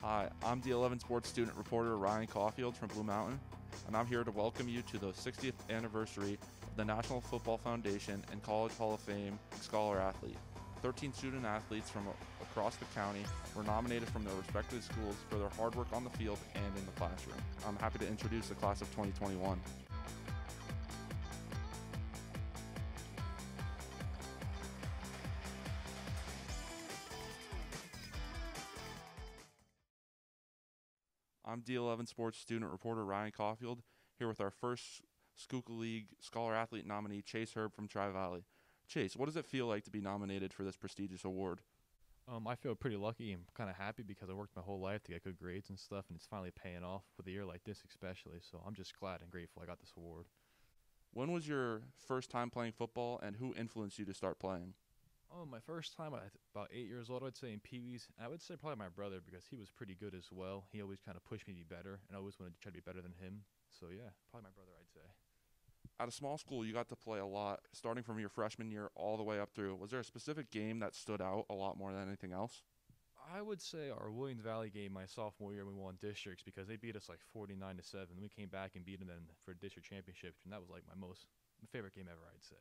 Hi, I'm the 11 sports student reporter Ryan Caulfield from Blue Mountain, and I'm here to welcome you to the 60th anniversary of the National Football Foundation and College Hall of Fame Scholar Athlete. 13 student athletes from across the county were nominated from their respective schools for their hard work on the field and in the classroom. I'm happy to introduce the class of 2021. I'm D11 sports student reporter Ryan Caulfield, here with our first Schuylkill League Scholar Athlete nominee, Chase Herb from Tri-Valley. Chase, what does it feel like to be nominated for this prestigious award? I feel pretty lucky and kind of happy because I worked my whole life to get good grades and stuff, and it's finally paying off with a year like this especially, so I'm just glad and grateful I got this award. When was your first time playing football, and who influenced you to start playing? Oh, my first time, about 8 years old, I'd say, in Pee-wees. I would say probably my brother because he was pretty good as well. He always kind of pushed me to be better, and I always wanted to try to be better than him. So, yeah, probably my brother, I'd say. At a small school, you got to play a lot, starting from your freshman year all the way up through. Was there a specific game that stood out a lot more than anything else? I would say our Williams Valley game my sophomore year, we won districts because they beat us like 49-7. We came back and beat them then for district championship, and that was like my favorite game ever, I'd say.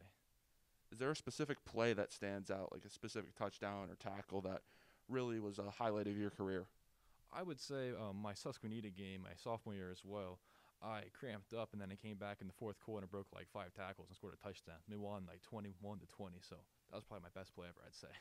Is there a specific play that stands out, like a specific touchdown or tackle that really was a highlight of your career? I would say my Susquehanna game, my sophomore year as well, I cramped up and then I came back in the fourth quarter and broke like 5 tackles and scored a touchdown. We won like 21-20, so that was probably my best play ever, I'd say.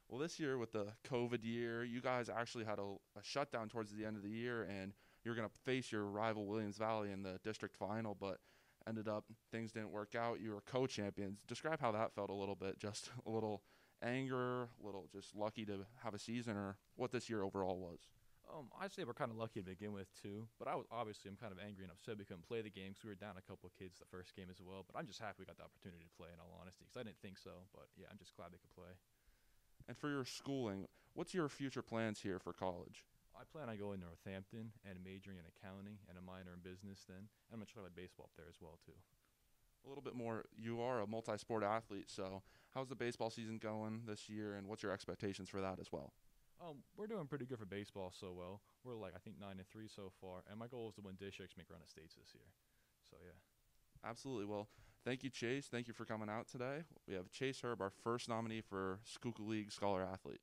Well, this year with the COVID year, you guys actually had a shutdown towards the end of the year, and you're going to face your rival Williams Valley in the district final, but ended up things didn't work out. You were co-champions. Describe how that felt a little bit, just a little anger, a little just lucky to have a season, or what this year overall was. I'd say we're kind of lucky to begin with too, but I'm kind of angry and upset we couldn't play the game because we were down a couple of kids the first game as well. But I'm just happy we got the opportunity to play, in all honesty, because I didn't think so. But yeah, I'm just glad they could play. And for your schooling, what's your future plans here for college? I plan on going to Northampton and majoring in accounting and a minor in business then. And I'm going to try my baseball up there as well too. A little bit more, you are a multi-sport athlete, so how's the baseball season going this year, and what's your expectations for that as well? We're doing pretty good for baseball so well. We're like, I think, 9-3 so far, and my goal is to win districts, make run of states this year. So, yeah. Absolutely. Well, thank you, Chase. Thank you for coming out today. We have Chase Herb, our first nominee for Schuylkill League Scholar Athlete.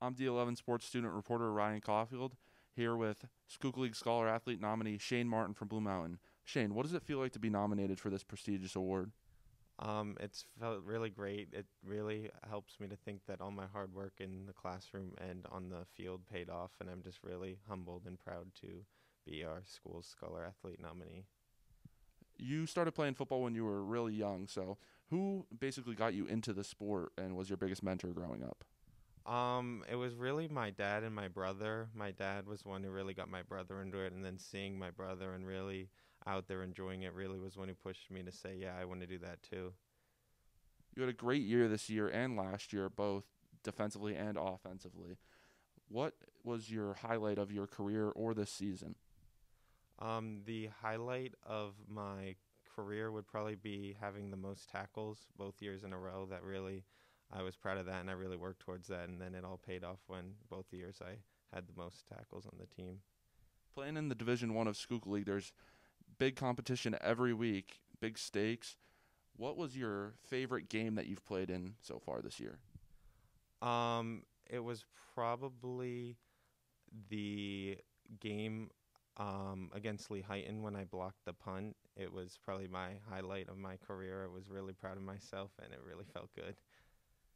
I'm D11 sports student reporter Ryan Caulfield, here with Schuylkill League Scholar Athlete nominee Shane Martin from Blue Mountain. Shane, what does it feel like to be nominated for this prestigious award? It's felt really great. It really helps me to think that all my hard work in the classroom and on the field paid off, and I'm just really humbled and proud to be our school's Scholar Athlete nominee. You started playing football when you were really young, so who basically got you into the sport and was your biggest mentor growing up? It was really my dad and my brother. My dad was one who really got my brother into it, and then seeing my brother and really out there enjoying it really was one who pushed me to say, yeah, I want to do that too. You had a great year this year and last year, both defensively and offensively. What was your highlight of your career or this season? The highlight of my career would probably be having the most tackles both years in a row. That really, I was proud of that, and I really worked towards that, and then it all paid off when both years I had the most tackles on the team. Playing in the Division I of Schuylkill League, there's big competition every week, big stakes. What was your favorite game that you've played in so far this year? It was probably the game against Lehighton when I blocked the punt. It was probably my highlight of my career. I was really proud of myself, and it really felt good.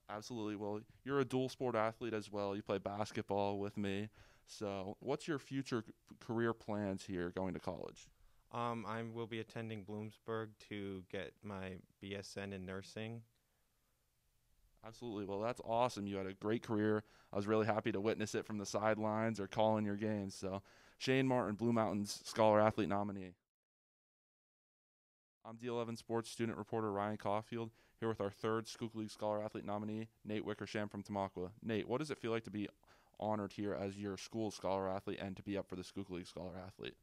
Absolutely. Well, you're a dual sport athlete as well. You play basketball with me. So what's your future career plans here going to college? I will be attending Bloomsburg to get my BSN in nursing. Absolutely. Well, that's awesome. You had a great career. I was really happy to witness it from the sidelines or calling your games. So Shane Martin, Blue Mountains Scholar Athlete nominee. I'm D11 sports student reporter Ryan Caulfield, here with our third Schuylkill League Scholar Athlete nominee, Nate Wickersham from Tamaqua. Nate, what does it feel like to be honored here as your school's Scholar Athlete and to be up for the Schuylkill League Scholar Athlete?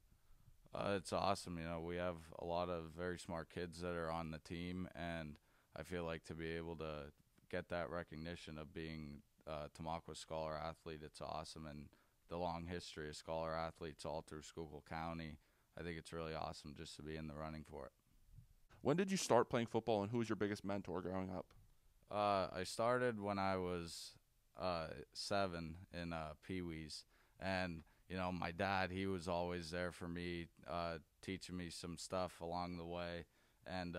It's awesome. We have a lot of very smart kids that are on the team, and I feel like to be able to get that recognition of being Tamaqua Scholar Athlete. It's awesome, and the long history of scholar athletes all through Schuylkill County. I think it's really awesome just to be in the running for it. When did you start playing football, and who was your biggest mentor growing up? I started when I was 7 in Pee-wees, and my dad, he was always there for me, teaching me some stuff along the way, and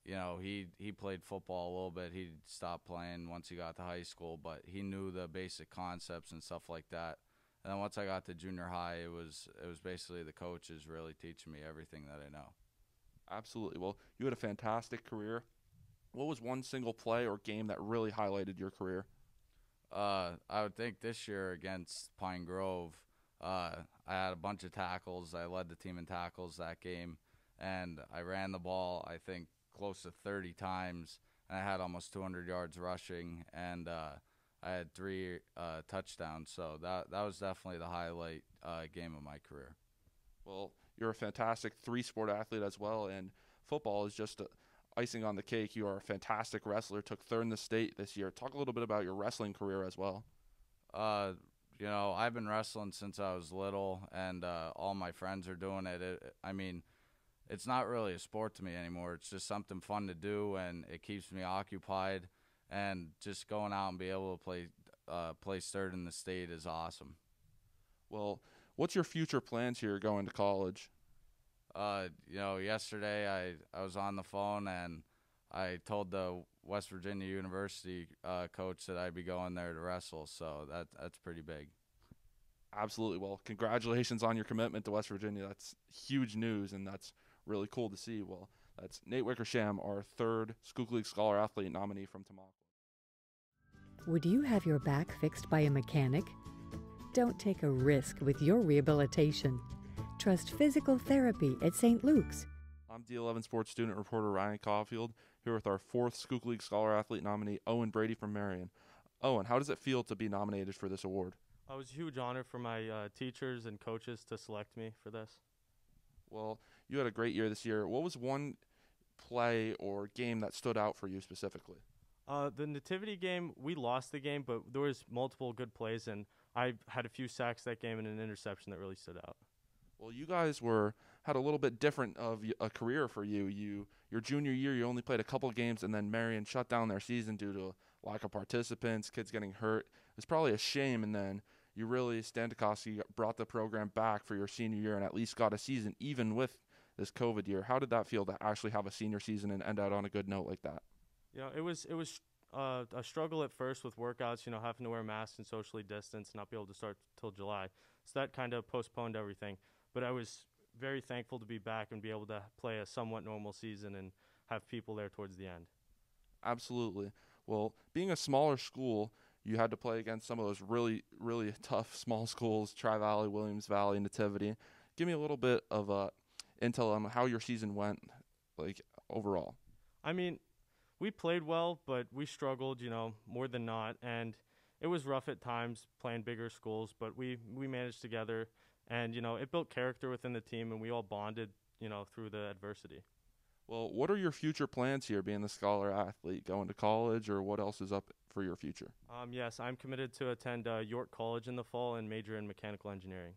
he played football a little bit. He stopped playing once he got to high school, but he knew the basic concepts and stuff like that. And then once I got to junior high, it was basically the coaches really teaching me everything that I know. Absolutely. Well, you had a fantastic career. What was one single play or game that really highlighted your career? I would think this year against Pine Grove, I had a bunch of tackles. I led the team in tackles that game, and I ran the ball, I think, close to 30 times, and I had almost 200 yards rushing, and I had 3 touchdowns. So that was definitely the highlight game of my career. Well, you're a fantastic 3-sport athlete as well, and football is just icing on the cake. You are a fantastic wrestler, took 3rd in the state this year. Talk a little bit about your wrestling career as well. I've been wrestling since I was little, and all my friends are doing it. It's not really a sport to me anymore. It's just something fun to do, and it keeps me occupied. And just going out and be able to place 3rd in the state is awesome. Well, what's your future plans here going to college? Yesterday I was on the phone, and I told the West Virginia University coach that I'd be going there to wrestle, so that's pretty big. Absolutely. Well, congratulations on your commitment to West Virginia. That's huge news, and that's really cool to see. Well, that's Nate Wickersham, our 3rd Schuylkill League Scholar Athlete nominee from Tamaqua. Would you have your back fixed by a mechanic? Don't take a risk with your rehabilitation. Trust physical therapy at St. Luke's. I'm D11 sports student reporter Ryan Caulfield, here with our 4th Schuylkill League Scholar Athlete nominee, Owen Brady from Marian. Owen, how does it feel to be nominated for this award? It was a huge honor for my teachers and coaches to select me for this. Well, you had a great year this year. What was one play or game that stood out for you specifically? The Nativity game, we lost the game, but there was multiple good plays, and I had a few sacks that game and an interception that really stood out. Well, you guys had a little bit different of a career for you. Your junior year, you only played a couple games, and then Marian shut down their season due to lack of participants, kids getting hurt. It's probably a shame, and then you really, Stantikowski, brought the program back for your senior year and at least got a season, even with this COVID year. How did that feel to actually have a senior season and end out on a good note like that? It was a struggle at first with workouts, having to wear masks and socially distance and not be able to start till July. So that kind of postponed everything. But I was very thankful to be back and be able to play a somewhat normal season and have people there towards the end. Absolutely. Well, being a smaller school, you had to play against some of those really, really tough small schools, Tri-Valley, Williams Valley, Nativity. Give me a little bit of intel on how your season went, overall. We played well, but we struggled, more than not. And it was rough at times playing bigger schools, but we managed together. And, it built character within the team, and we all bonded, through the adversity. Well, what are your future plans here, being the scholar athlete, going to college, or what else is up for your future? Yes, I'm committed to attend York College in the fall and major in mechanical engineering.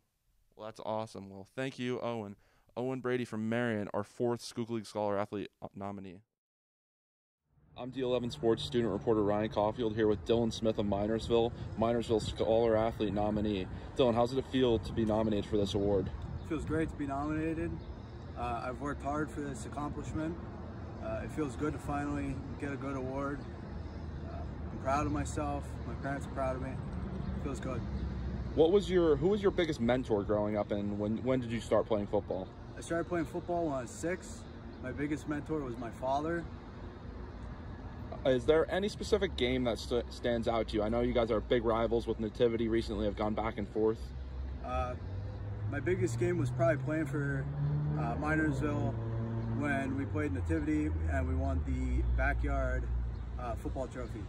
Well, that's awesome. Well, thank you, Owen. Owen Brady from Marian, our 4th Schuylkill League Scholar Athlete nominee. I'm D11 sports student reporter Ryan Caulfield here with Dylan Smith of Minersville Scholar Athlete nominee. Dylan, how does it feel to be nominated for this award? It feels great to be nominated. I've worked hard for this accomplishment. It feels good to finally get a good award. I'm proud of myself. My parents are proud of me. It feels good. Who was your biggest mentor growing up, and when did you start playing football? I started playing football when I was 6. My biggest mentor was my father. Is there any specific game that stands out to you? I know you guys are big rivals with Nativity, recently have gone back and forth. My biggest game was probably playing for Minersville when we played Nativity and we won the backyard football trophy.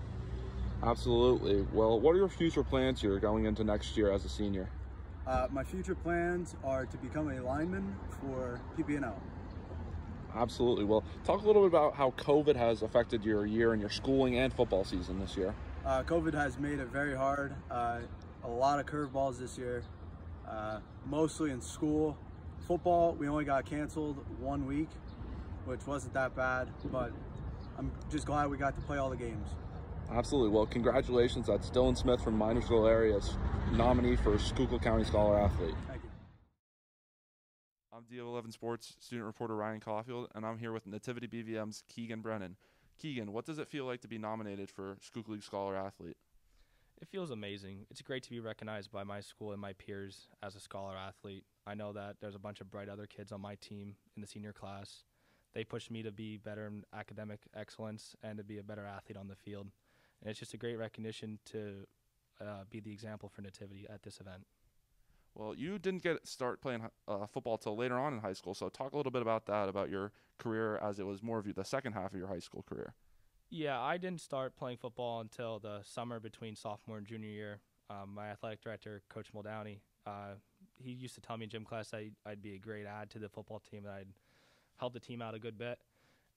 Absolutely. Well, what are your future plans here going into next year as a senior? My future plans are to become a lineman for PPNL. Absolutely. Well, talk a little bit about how COVID has affected your year and your schooling and football season this year. COVID has made it very hard. A lot of curveballs this year, mostly in school. Football, we only got canceled 1 week, which wasn't that bad, but I'm just glad we got to play all the games. Absolutely. Well, congratulations. That's Dylan Smith from Minersville area, nominee for Schuylkill County Scholar Athlete. Thank you. I'm DO11 Sports student reporter Ryan Caulfield, and I'm here with Nativity Bvm's Keegan Brennan. Keegan, what does it feel like to be nominated for Schuylkill League Scholar Athlete? It feels amazing. It's great to be recognized by my school and my peers as a scholar athlete. I know that there's a bunch of bright other kids on my team in the senior class. They pushed me to be better in academic excellence and to be a better athlete on the field. And it's just a great recognition to be the example for Nativity at this event. Well, you didn't start playing football till later on in high school, so talk a little bit about that, about your career as it was more of the second half of your high school career. Yeah, I didn't start playing football until the summer between sophomore and junior year. My athletic director, Coach Muldowney, he used to tell me in gym class I'd be a great add to the football team, that I'd help the team out a good bit.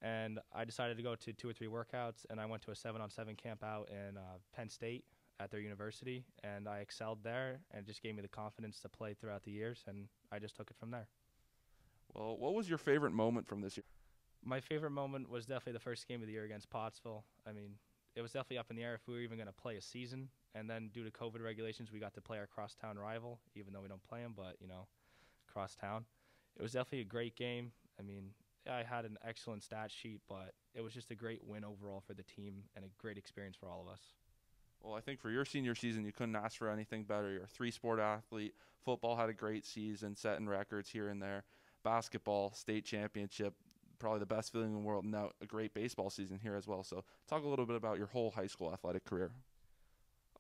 And I decided to go to 2 or 3 workouts, and I went to a 7-on-7 camp out in Penn State at their university, and I excelled there, and it just gave me the confidence to play throughout the years, and I just took it from there. Well, what was your favorite moment from this year? My favorite moment was definitely the first game of the year against Pottsville. I mean, it was definitely up in the air if we were even going to play a season, and then due to COVID regulations, we got to play our crosstown rival, even though we don't play them, but, you know, crosstown. It was definitely a great game. I mean, I had an excellent stat sheet, but it was just a great win overall for the team and a great experience for all of us. Well, I think for your senior season, you couldn't ask for anything better. You're a 3-sport athlete. Football had a great season, setting records here and there. Basketball, state championship, probably the best feeling in the world. Now, a great baseball season here as well. So talk a little bit about your whole high school athletic career.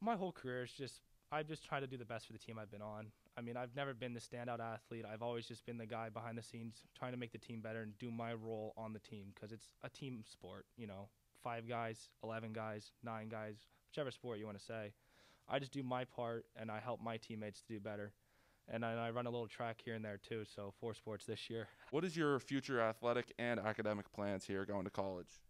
My whole career is I've just tried to do the best for the team I've been on. I mean, I've never been the standout athlete. I've always just been the guy behind the scenes trying to make the team better and do my role on the team, because it's a team sport, you know, 5 guys, 11 guys, 9 guys, whichever sport you want to say. I just do my part, and I help my teammates to do better. And I run a little track here and there, too, so 4 sports this year. What is your future athletic and academic plans here going to college?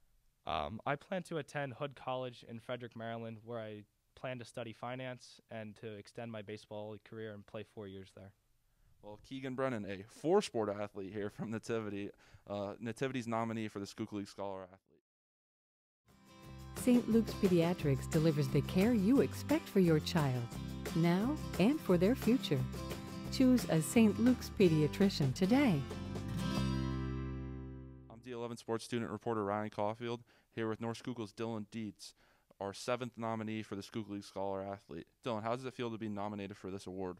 I plan to attend Hood College in Frederick, Maryland, where I plan to study finance and to extend my baseball career and play 4 years there. Well, Keegan Brennan, a 4-sport athlete here from Nativity, Nativity's nominee for the Schuylkill League Scholar Athlete. St. Luke's Pediatrics delivers the care you expect for your child, now and for their future. Choose a St. Luke's pediatrician today. I'm D11 sports student reporter Ryan Caulfield, here with North Schuylkill's Dylan Dietz, our 7th nominee for the Schuylkill League Scholar Athlete. Dylan, how does it feel to be nominated for this award?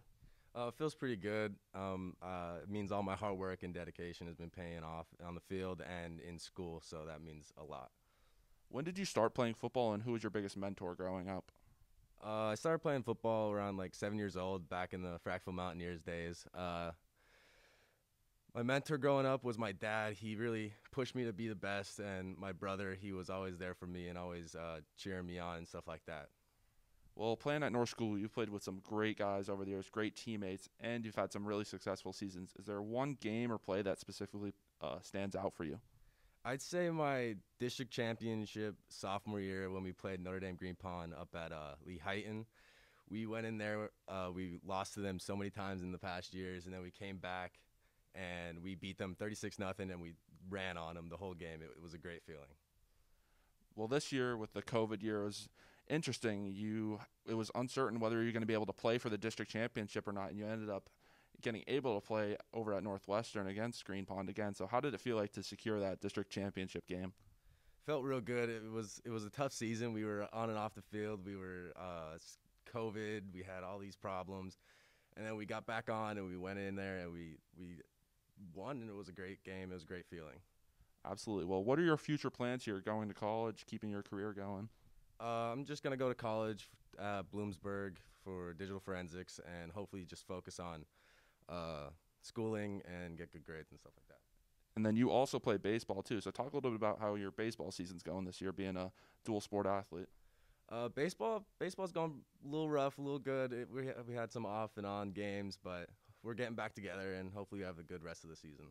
It feels pretty good. It means all my hard work and dedication has been paying off on the field and in school, so that means a lot. When did you start playing football, and who was your biggest mentor growing up? I started playing football around like 7 years old, back in the Frackville Mountaineers days. My mentor growing up was my dad. He really pushed me to be the best, and my brother, he was always there for me and always cheering me on and stuff like that. Well, playing at North School, you've played with some great guys over the years, great teammates, and you've had some really successful seasons. Is there one game or play that specifically stands out for you? I'd say my district championship sophomore year when we played Notre Dame Green Pond up at Lee Heighton. We went in there, we lost to them so many times in the past years, and then we came back and we beat them 36-0, and we ran on them the whole game. It was a great feeling. Well, this year with the COVID year, it was interesting. It was uncertain whether you're going to be able to play for the district championship or not, and you ended up getting able to play over at Northwestern against Green Pond again. So how did it feel like to secure that district championship game? Felt real good. It was a tough season. We were on and off the field. We were COVID. We had all these problems. And then we got back on, and we went in there, and we won, and it was a great game. It was a great feeling. Absolutely. Well, what are your future plans here, going to college, keeping your career going? I'm just going to go to college at Bloomsburg for digital forensics and hopefully just focus on schooling and get good grades and stuff like that. And then you also play baseball too. So talk a little bit about how your baseball season's going this year, being a dual sport athlete. Baseball's going a little rough, a little good. We had some off and on games, but we're getting back together, and hopefully we have a good rest of the season.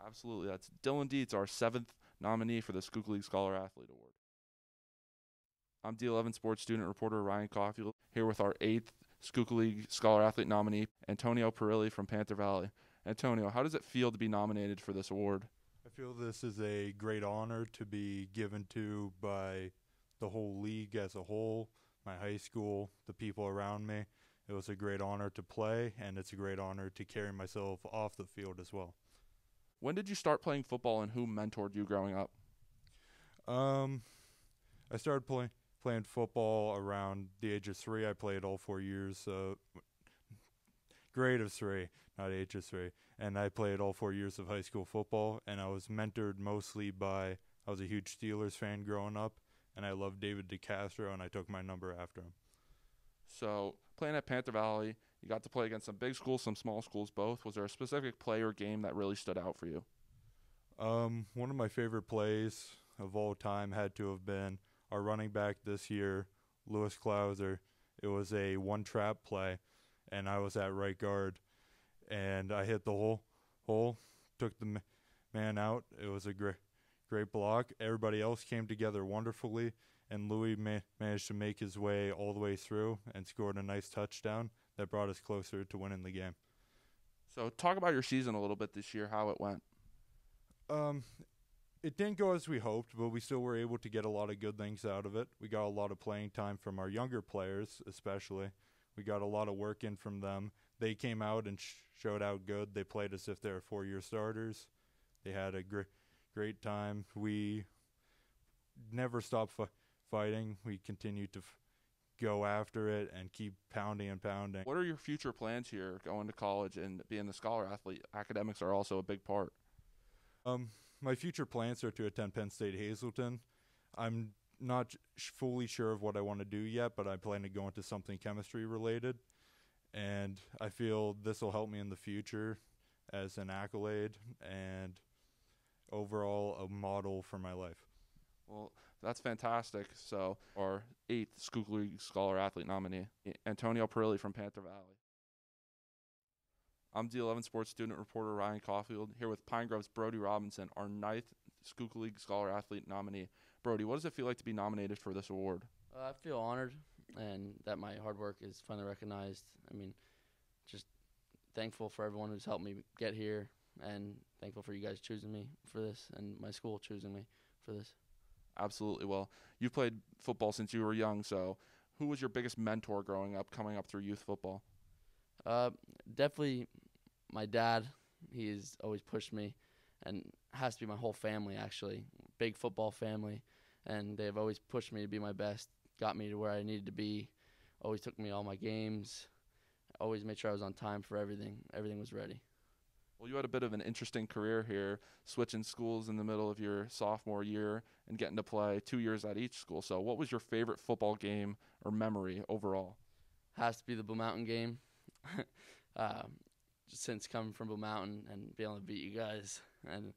Absolutely. That's Dylan Dietz, our 7th nominee for the Schuylkill League Scholar Athlete Award. I'm D11 sports student reporter Ryan Cauffield here with our 8th Schuylkill League Scholar Athlete nominee, Antonio Pirelli from Panther Valley. Antonio, how does it feel to be nominated for this award? I feel this is a great honor to be given to by the whole league as a whole, my high school, the people around me. It was a great honor to play, and it's a great honor to carry myself off the field as well. When did you start playing football, and who mentored you growing up? I started playing football around the age of 3. I played all 4 years, grade of 3, not age of 3. And I played all 4 years of high school football, and I was mentored mostly by, I was a huge Steelers fan growing up, and I loved David DeCastro, and I took my number after him. So, playing at Panther Valley, you got to play against some big schools, some small schools, both. Was there a specific play or game that really stood out for you? One of my favorite plays of all time had to have been our running back this year, Lewis Klauser. It was a one-trap play, and I was at right guard, and I hit the hole, took the man out. It was a great block. Everybody else came together wonderfully, and Louis managed to make his way all the way through and scored a nice touchdown that brought us closer to winning the game. So talk about your season a little bit this year, how it went. It didn't go as we hoped, but we still were able to get a lot of good things out of it. We got a lot of playing time from our younger players, especially. We got a lot of work in from them. They came out and showed out good. They played as if they were 4-year starters. They had a great time. We never stopped fighting. We continued to go after it and keep pounding and pounding. What are your future plans here, going to college and being the scholar athlete? Academics are also a big part. My future plans are to attend Penn State Hazleton. I'm not fully sure of what I want to do yet, but I plan to go into something chemistry related. And I feel this will help me in the future as an accolade and overall a model for my life. Well, that's fantastic. So our 8th Schuylkill League Scholar Athlete nominee, Antonio Pirelli from Panther Valley. I'm D11 sports student reporter Ryan Cauffield here with Pine Grove's Brody Robinson, our 9th Schuylkill League Scholar Athlete nominee. Brody, what does it feel like to be nominated for this award? I feel honored and that my hard work is finally recognized. I mean, just thankful for everyone who's helped me get here and thankful for you guys choosing me for this and my school choosing me for this. Absolutely. Well, you've played football since you were young, so who was your biggest mentor growing up, coming up through youth football? Definitely my dad. He has always pushed me, and has to be my whole family, actually. Big football family, and they've always pushed me to be my best, got me to where I needed to be, always took me to all my games, always made sure I was on time for everything. Everything was ready. Well, you had a bit of an interesting career here, switching schools in the middle of your sophomore year and getting to play 2 years at each school. So what was your favorite football game or memory overall? Has to be the Blue Mountain game. Since coming from Blue Mountain and being able to beat you guys, and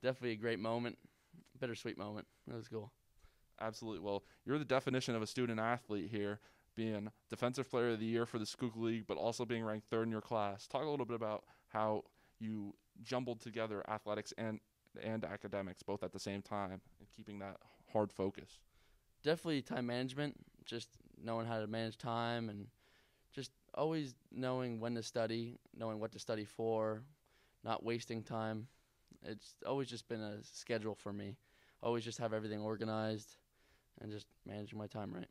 definitely a great moment, bittersweet moment. It was cool. Absolutely. Well, you're the definition of a student athlete here, being Defensive Player of the Year for the Schuylkill League, but also being ranked 3rd in your class. Talk a little bit about how you jumbled together athletics and academics both at the same time and keeping that hard focus. Definitely time management, just knowing how to manage time and just always knowing when to study, knowing what to study for, not wasting time. It's always just been a schedule for me. Always just have everything organized and just managing my time right.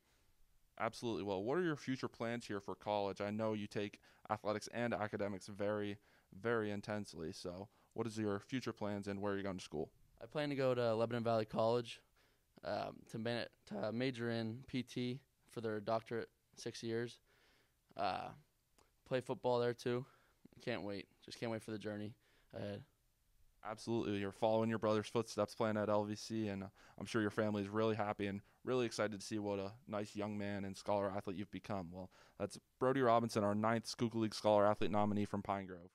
Absolutely. Well, what are your future plans here for college? I know you take athletics and academics very, very intensely. So what is your future plans and where are you going to school? I plan to go to Lebanon Valley College to major in PT for their doctorate, 6 years. Play football there too. Can't wait. Just can't wait for the journey ahead. Absolutely. You're following your brother's footsteps playing at LVC, and I'm sure your family is really happy and really excited to see what a nice young man and scholar athlete you've become. Well, that's Brody Robinson, our 9th Schuylkill League Scholar Athlete nominee from Pine Grove.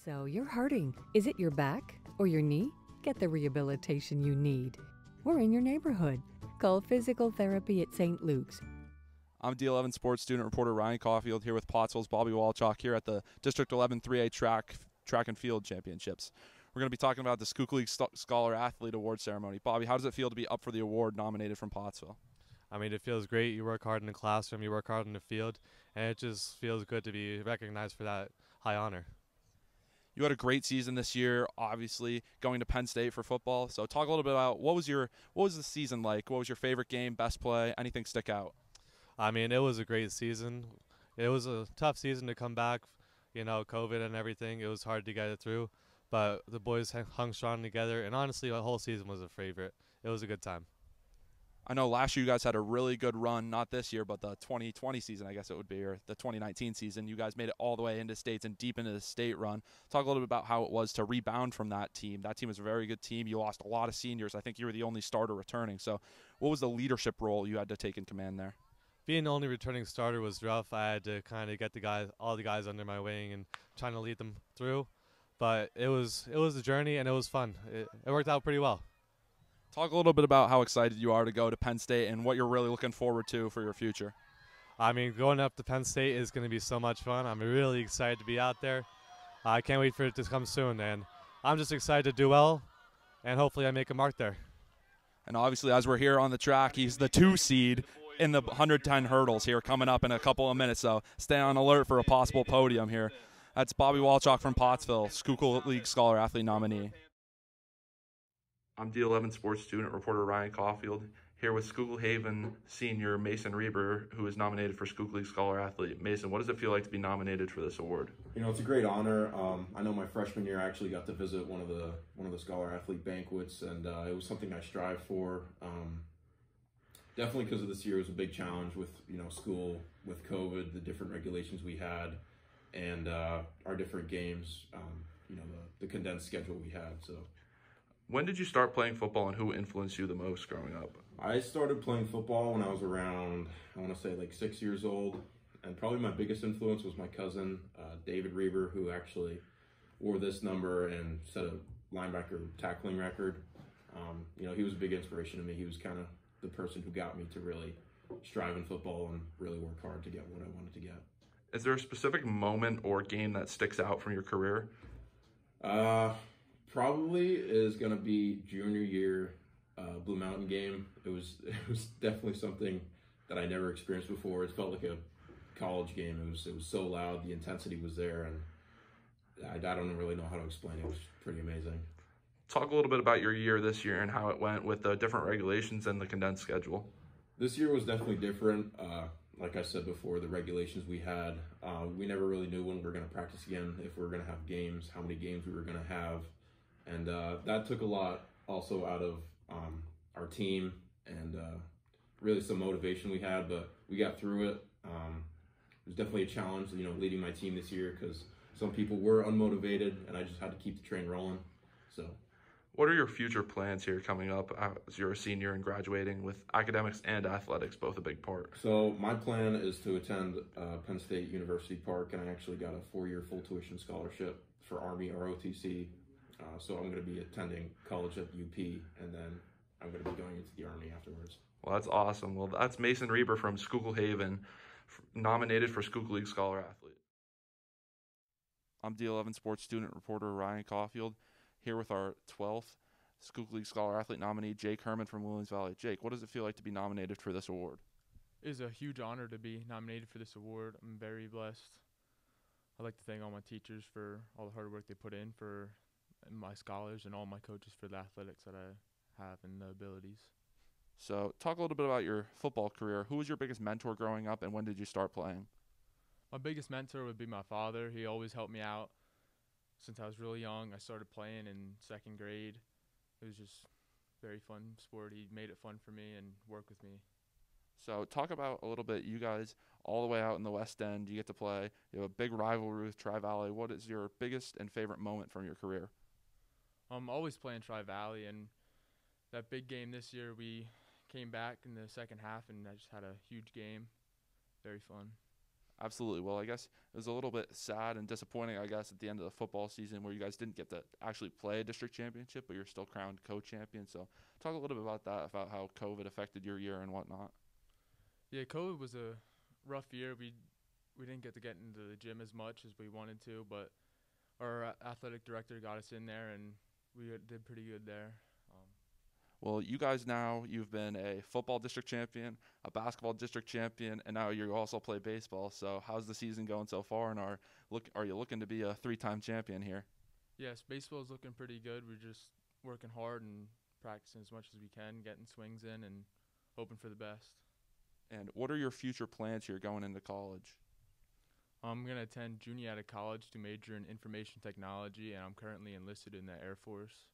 So you're hurting. Is it your back or your knee? Get the rehabilitation you need. We're in your neighborhood. Call Physical Therapy at St. Luke's. I'm D11 sports student reporter Ryan Cauffield here with Pottsville's Bobby Walchak here at the District 11 3A track and field championships. We're going to be talking about the Schuylkill League Scholar Athlete Award ceremony. Bobby, how does it feel to be up for the award nominated from Pottsville? I mean, it feels great. You work hard in the classroom, you work hard in the field, and it just feels good to be recognized for that high honor. You had a great season this year, obviously going to Penn State for football. So talk a little bit about what was the season like? What was your favorite game, best play, anything stick out? I mean, it was a great season. It was a tough season to come back, COVID and everything. It was hard to get it through, but the boys hung strong together, and honestly, the whole season was a favorite. It was a good time. I know last year you guys had a really good run, not this year, but the 2020 season, I guess it would be, or the 2019 season. You guys made it all the way into states and deep into the state run. Talk a little bit about how it was to rebound from that team. That team was a very good team. You lost a lot of seniors. I think you were the only starter returning. So what was the leadership role you had to take in command there? Being the only returning starter was rough. I had to kind of get all the guys under my wing and trying to lead them through. But it was a journey, and it was fun. It worked out pretty well. Talk a little bit about how excited you are to go to Penn State and what you're really looking forward to for your future. I mean, going up to Penn State is going to be so much fun. I'm really excited to be out there. I can't wait for it to come soon, and I'm just excited to do well, and hopefully I make a mark there. And obviously, as we're here on the track, he's the 2 seed in the 110 hurdles here coming up in a couple of minutes, so stay on alert for a possible podium here. That's Bobby Walchak from Pottsville, Schuylkill League Scholar Athlete nominee. I'm D11 sports student reporter Ryan Caulfield here with Schuylkill Haven senior Mason Roeber, who is nominated for Schuylkill League Scholar Athlete. Mason, what does it feel like to be nominated for this award? It's a great honor. I know my freshman year I actually got to visit one of the Scholar Athlete banquets, and it was something I strive for. Definitely because of this year, it was a big challenge with school, with COVID, the different regulations we had, and our different games. The condensed schedule we had. So. When did you start playing football, and who influenced you the most growing up? I started playing football when I was around, I want to say like 6 years old, and probably my biggest influence was my cousin, David Roeber, who actually wore this number and set a linebacker tackling record. He was a big inspiration to me. He was kind of the person who got me to really strive in football and really work hard to get what I wanted to get. Is there a specific moment or game that sticks out from your career? Probably is going to be junior year Blue Mountain game. It was definitely something that I never experienced before. It felt like a college game. It was so loud. The intensity was there, and I don't really know how to explain it. It was pretty amazing. Talk a little bit about your year this year and how it went with the different regulations and the condensed schedule. This year was definitely different. Like I said before, the regulations we had, we never really knew when we were going to practice again, if we were going to have games, how many games we were going to have. And that took a lot also out of our team and really some motivation we had, but we got through it. It was definitely a challenge, leading my team this year because some people were unmotivated and I just had to keep the train rolling. So, what are your future plans here coming up as you're a senior and graduating with academics and athletics, both a big part? So my plan is to attend Penn State University Park, and I actually got a 4-year full tuition scholarship for Army ROTC. So I'm going to be attending college at UP, and then I'm going to be going into the Army afterwards. Well, that's awesome. Well, that's Mason Roeber from Schuylkill Haven, nominated for Schuylkill League Scholar Athlete. I'm D11 sports student reporter Ryan Caulfield, here with our 12th Schuylkill League Scholar Athlete nominee, Jake Kerman from Williams Valley. Jake, what does it feel like to be nominated for this award? It is a huge honor to be nominated for this award. I'm very blessed. I'd like to thank all my teachers for all the hard work they put in, for my scholars and all my coaches for the athletics that I have and the abilities. So talk a little bit about your football career. Who was your biggest mentor growing up, and when did you start playing? My biggest mentor would be my father. He always helped me out since I was really young. I started playing in 2nd grade. It was just very fun sport. He made it fun for me and worked with me. So talk about a little bit, you guys all the way out in the West End, you get to play. You have a big rivalry with Tri-Valley. What is your biggest and favorite moment from your career? I'm always playing Tri-Valley, and that big game this year, we came back in the second half, and I just had a huge game. Very fun. Absolutely. Well, I guess it was a little bit sad and disappointing, I guess, at the end of the football season where you guys didn't get to actually play a district championship, but you're still crowned co-champion. So talk a little bit about that, about how COVID affected your year and whatnot. Yeah, COVID was a rough year. We didn't get into the gym as much as we wanted to, but our athletic director got us in there, and we did pretty good there. Well, you guys now, you've been a football district champion, a basketball district champion, and now you also play baseball. So how's the season going so far, and are you looking to be a 3-time champion here? Yes, baseball is looking pretty good. We're just working hard and practicing as much as we can, getting swings in and hoping for the best. And what are your future plans here going into college? I'm going to attend Juniata College to major in information technology, and I'm currently enlisted in the Air Force.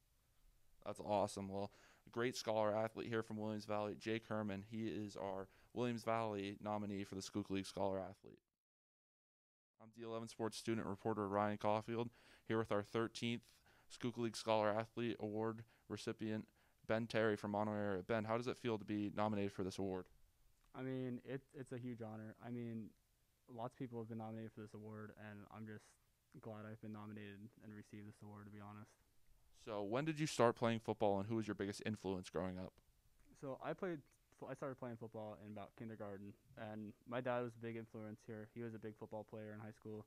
That's awesome. Well, great scholar athlete here from Williams Valley, Jay Kerman. He is our Williams Valley nominee for the Schuylkill League Scholar Athlete. I'm D11 sports student reporter Ryan Caulfield here with our 13th Schuylkill League Scholar Athlete Award recipient, Ben Terry from Mahanoy Area. Ben, how does it feel to be nominated for this award? I mean, it's a huge honor. I mean, lots of people have been nominated for this award, and I'm just glad I've been nominated and received this award, to be honest. So when did you start playing football, and who was your biggest influence growing up? So I started playing football in about kindergarten, and my dad was a big influence here. He was a big football player in high school,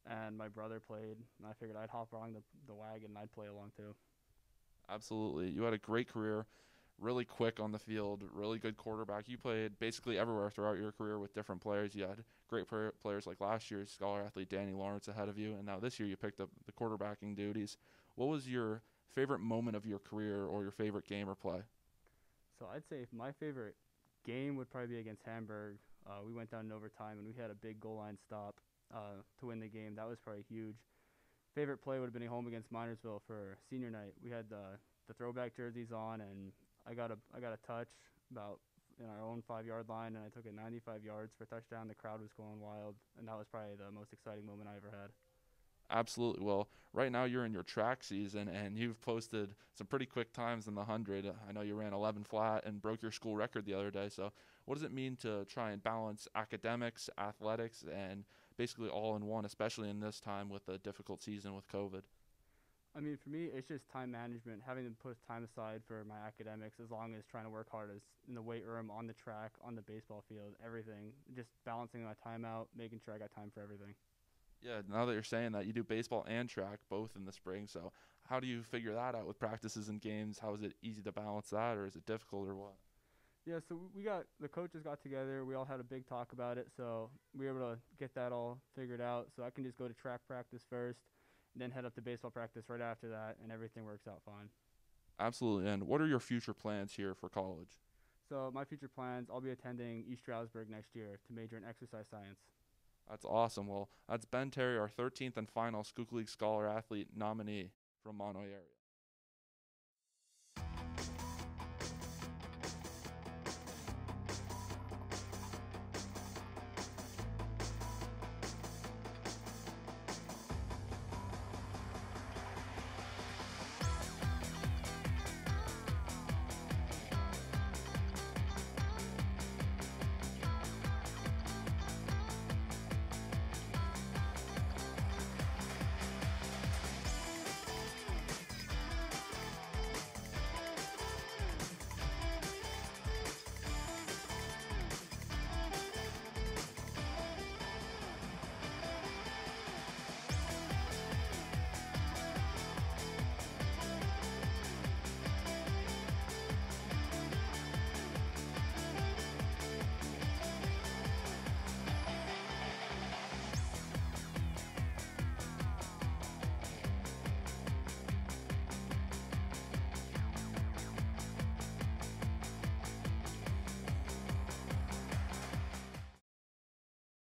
and my brother played, and I figured I'd hop along the wagon and I'd play along too. Absolutely. You had a great career, really quick on the field, really good quarterback. You played basically everywhere throughout your career with different players. You had great players like last year's scholar athlete Danny Lawrence ahead of you, and now this year you picked up the quarterbacking duties. What was your favorite moment of your career or your favorite game or play? So I'd say my favorite game would probably be against Hamburg. We went down in overtime, and we had a big goal line stop to win the game. That was probably huge. Favorite play would have been at home against Minersville for senior night. We had the throwback jerseys on, and I got a touch about in our own 5-yard line, and I took it 95 yards for a touchdown. The crowd was going wild, and that was probably the most exciting moment I ever had. Absolutely. Well, right now you're in your track season, and you've posted some pretty quick times in the 100. I know you ran 11 flat and broke your school record the other day. So what does it mean to try and balance academics, athletics, and basically all in one, especially in this time with a difficult season with COVID? I mean, for me, it's just time management, having to put time aside for my academics, as long as trying to work hard as in the weight room, on the track, on the baseball field, everything. Just balancing my time out, making sure I got time for everything. Yeah, now that you're saying that, you do baseball and track both in the spring. So how do you figure that out with practices and games? How is it easy to balance that, or is it difficult, or what? Yeah, so the coaches got together. We all had a big talk about it, so we were able to get that all figured out. So I can just go to track practice first, and then head up to baseball practice right after that, and everything works out fine. Absolutely. And what are your future plans here for college? So my future plans, I'll be attending East Stroudsburg next year to major in exercise science. That's awesome. Well, that's Ben Terry, our 13th and final Schuylkill League Scholar Athlete nominee from Mahanoy Area.